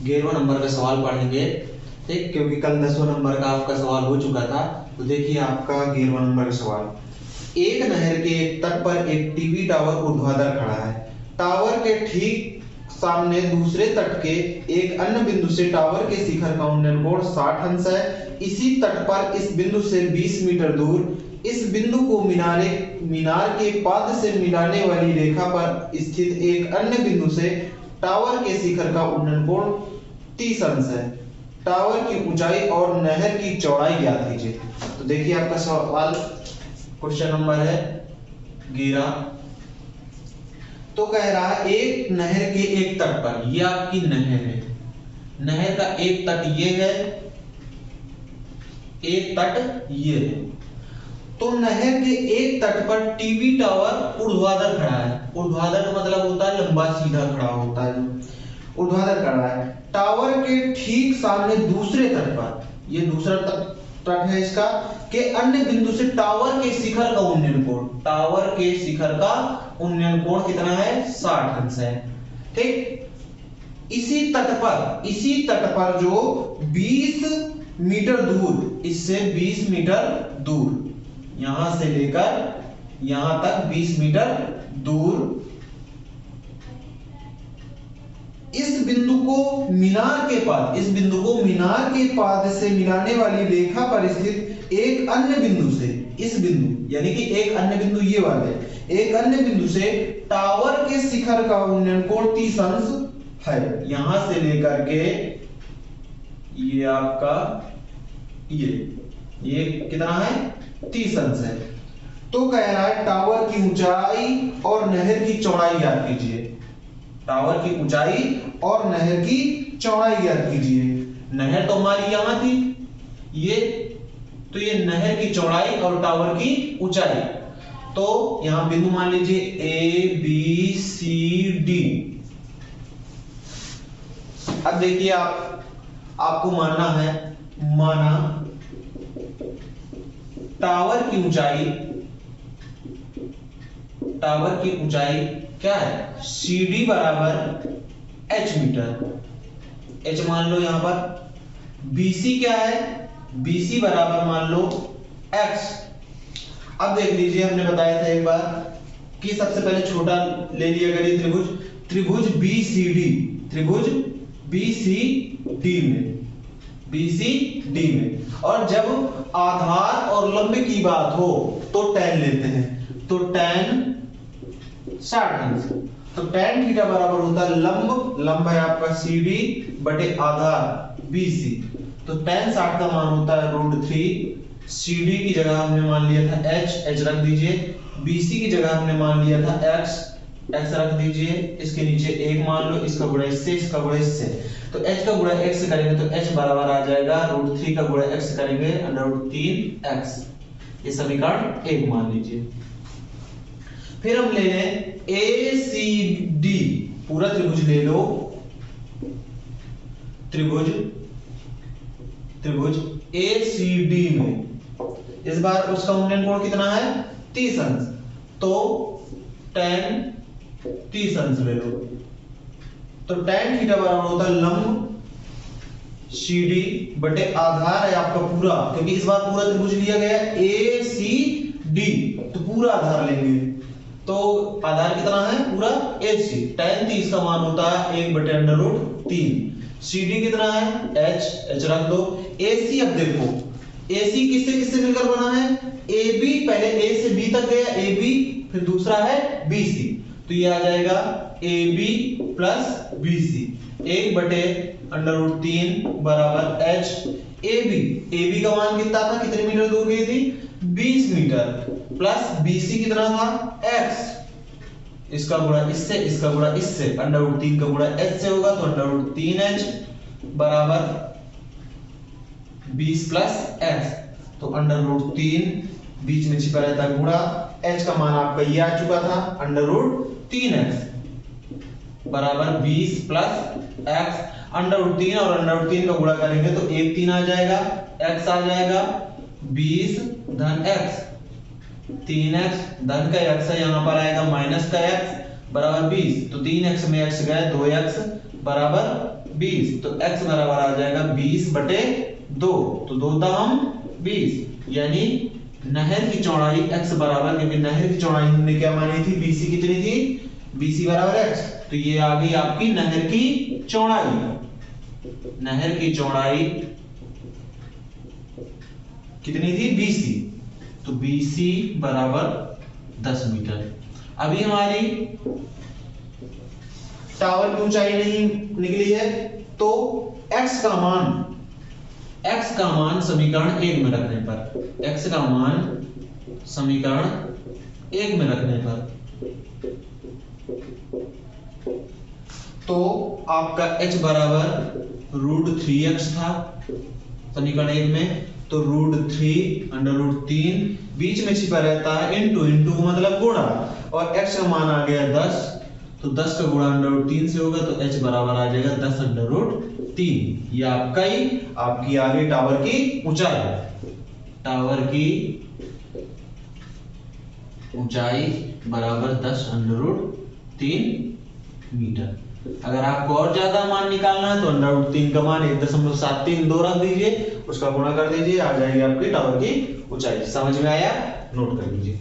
11वें number का सवाल पढ़ेंगे, ठीक, क्योंकि कल 10वें नंबर का आपका सवाल हो चुका था। तो देखिए आपका 11वें नंबर का सवाल, एक नहर के एक तट पर एक टीवी टावर ऊर्ध्वाधर खड़ा है। टावर के ठीक सामने दूसरे तट के एक अन्य बिंदु से टावर के शिखर का उन्नयन कोण 60 अंश है। इसी तट पर इस बिंदु से 20 मीटर दूर इस बिंदु को मीनार के पाद से मिलाने वाली रेखा पर स्थित एक अन्य बिंदु से टावर के शिखर का उन्नयन कोण 30 अंश है। टावर की ऊंचाई और नहर की चौड़ाई ज्ञात कीजिए। तो देखिए आपका सवाल क्वेश्चन नंबर है 11। तो कह रहा है एक नहर के एक तट पर, ये आपकी नहर है, नहर का एक तट ये है, एक तट ये है। तो नहर के एक तट पर टीवी टावर ऊर्ध्वाधर खड़ा है। ऊर्ध्वाधर का मतलब होता है लंबा सीधा खड़ा होता है, ऊर्ध्वाधर खड़ा है। टावर के ठीक सामने दूसरे तट पर, ये दूसरा तट है इसका, के अन्य बिंदु से टावर के शिखर का उन्नयन कोण, टावर के शिखर का उन्नयन कोण कितना है 60 अंश है, ठीक। इसी तट पर जो 20 मीटर दूर, इससे 20 मीटर दूर, यहां से लेकर यहां तक 20 मीटर दूर, इस बिंदु को मीनार के पाद से मिलाने वाली रेखा पर स्थित एक अन्य बिंदु से, इस बिंदु यानी कि एक अन्य बिंदु ये वाले, एक अन्य बिंदु से टावर के शिखर का उन्नयन कोण 30 अंश है। यहां से लेकर के ये आपका ये कितना है 30 अंश है। तो कह रहा है टावर की ऊंचाई और नहर की चौड़ाई ज्ञात कीजिए। टावर की ऊंचाई और नहर की चौड़ाई ज्ञात कीजिए। नहर तो हमारी यहां थी, ये तो ये नहर की चौड़ाई और टावर की ऊंचाई। तो यहां बिंदु मान लीजिए ए बी सी डी। अब देखिए आपको मानना है, माना टावर की ऊंचाई क्या है, CD बराबर h मीटर, h मान लो यहां पर। BC क्या है, BC बराबर मान लो x। अब देख लीजिए हमने बताया था एक बार कि सबसे पहले छोटा ले लिया करिए त्रिभुज BCD में, और जब आधार और लंब की बात हो तो tan लेते हैं। तो tan 60 अंश, तो tan थीटा बराबर होता है लंब है आपका CD बटे आधार BC। तो tan 60 का मान होता है √3। CD की जगह हमने मान लिया था h रख दीजिए। BC की जगह हमने मान लिया था x रख दीजिए। इसके नीचे 1 मान लो, इसका गुणा इससे, इसका गुणा इससे। तो h का गुणा x से करेंगे तो h बराबर आ जाएगा √3 का गुणा x से करेंगे √3x। ये समीकरण 1 मान लीजिए। फिर हम ले लें ACD, पूरा त्रिभुज ले लो, त्रिभुज ACD में इस बार उसका उन्नयन कोण कितना है 30 अंश। तो tan 30 अंश ले लो। तो tan थीटा बराबर होता है लंब CD बटे आधार है आपका पूरा, क्योंकि इस बार पूरा त्रिभुज लिया गया ACD, तो पूरा आधार लेंगे। तो आधार कितना है पूरा AC। tan 30 का मान होता है 1 बटे √3। CD कितना है h रख दो। AC अब देखो AC किससे मिलकर बना है, AB, पहले A से B तक गया AB, फिर दूसरा है BC। तो ये आ जाएगा AB प्लस BC, 1 बटे √3 बराबर h। AB का मान कितना था, कितने मीटर दूर गई थी 20 मीटर, प्लस BC कितना था x। इसका गुणा इससे, इसका गुणा इससे, √3 का गुणा h से होगा तो √3h बराबर 20 प्लस x। तो √3 बीच में छिपा रहता है गुणा, h का मान आपका ये आ चुका था √3x बराबर 20 प्लस x। √3 और √3 का गुणा करेंगे तो 1 3 आ जाएगा, x आ जाएगा 20 धन x, 3x धन का x है, यहां पर आएगा माइनस का x बराबर 20। तो 3x में x गए 2x बराबर 20, तो x बराबर आ जाएगा 20/2, तो 2 दाम 20, यानी नहर की चौड़ाई x बराबर, क्योंकि नहर की चौड़ाई हमने क्या मानी थी, BC कितनी थी, BC बराबर x, तो ये आ गई आपकी नहर की चौड़ाई। नहर की चौड़ाई कितनी थी, BC, तो BC बराबर 10 मीटर। अभी हमारी टावर की ऊंचाई नहीं निकली है, तो x का मान समीकरण 1 में रखने पर, x का मान समीकरण 1 में रखने पर, तो आपका h बराबर √3x था समीकरण 1 में, तो √3 बीच में छिपा रहता है, इंटू मतलब गुणा, और x का मान आ गया 10, तो 10 का गुणा √3 से होगा, तो h बराबर आ जाएगा 10√3। ये आपकी आ गई टावर की ऊंचाई। टावर की ऊंचाई बराबर 10√3 मीटर। अगर आपको और ज्यादा मान निकालना है तो √3 का मान 1.732 रख दीजिए, उसका गुणा कर दीजिए, आ जाएगी आपकी टावर की ऊंचाई। समझ में आया, नोट कर लीजिए।